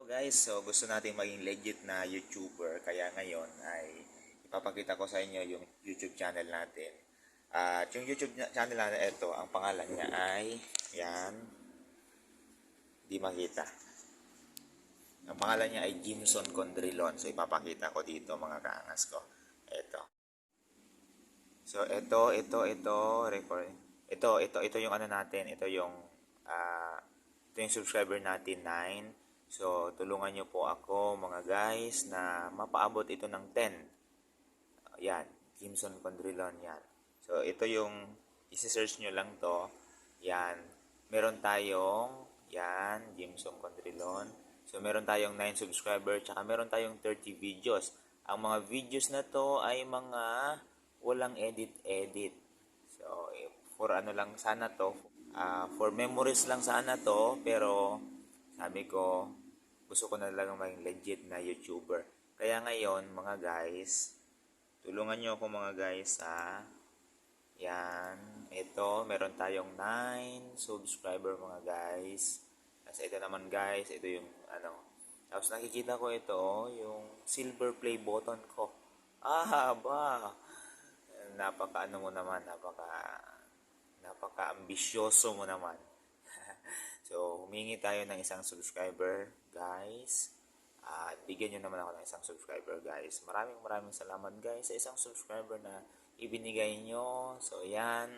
Guys, so gusto nating maging legit na YouTuber kaya ngayon ay ipapakita ko sa inyo yung YouTube channel natin. At yung YouTube channel natin, ito, ang pangalan niya ay, yan, di makita. Ang pangalan niya ay Jimson Condrilon. So ipapakita ko dito mga kaangas ko. Ito. So ito, record. Ito yung ano natin. Ito yung subscriber natin, 9. So, tulungan nyo po ako mga guys na mapaabot ito ng 10. Yan, Jimson Condrilon yan. So, ito yung isi-search nyo lang to. Yan, meron tayong, yan, Jimson Condrilon. So, meron tayong 9 subscriber, tsaka meron tayong 30 videos. Ang mga videos na to ay mga walang edit-edit. So, for ano lang sana to, for memories lang sana to, pero sabi ko, gusto ko na lang maging legit na YouTuber. Kaya ngayon, mga guys, tulungan nyo ako mga guys, Yan. Ito, meron tayong 9 subscriber mga guys. Tapos ito naman guys, ito yung Tapos nakikita ko ito, yung silver play button ko. Ba. Napaka mo naman, napaka ambisyoso mo naman. So, humingi tayo ng isang subscriber, guys. At bigyan nyo naman ako ng isang subscriber, guys. Maraming salamat, guys, sa isang subscriber na ibinigay nyo. So, yan.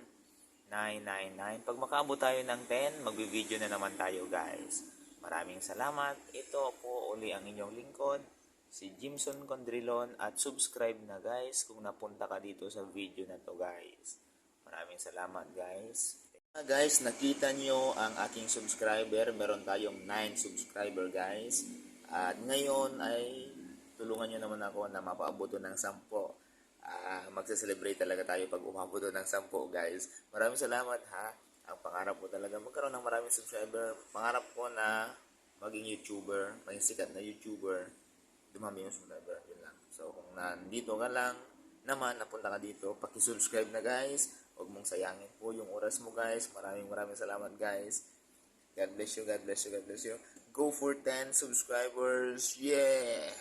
999. Pag makaabot tayo ng 10, magbibideo na naman tayo, guys. Maraming salamat. Ito po uli ang inyong lingkod, si Jimson Condrilon. At subscribe na, guys, kung napunta ka dito sa video na to, guys. Maraming salamat, guys. Guys, nakita nyo ang aking subscriber. Meron tayong 9 subscriber, guys. At ngayon ay tulungan nyo naman ako na mapaabot ng 10. Magsa-celebrate talaga tayo pag umabot ng 10, guys. Maraming salamat, ha. Ang pangarap ko talaga magkaroon ng maraming subscriber. Pangarap ko na maging YouTuber, maging sikat na YouTuber. Dumami yung subscriber, yun lang. So, kung nandito ka lang naman, napunta ka dito, paki-subscribe na, guys. Huwag mong sayangin po yung oras mo, guys. Maraming salamat, guys. God bless you, God bless you, God bless you. Go for 10 subscribers. Yeah!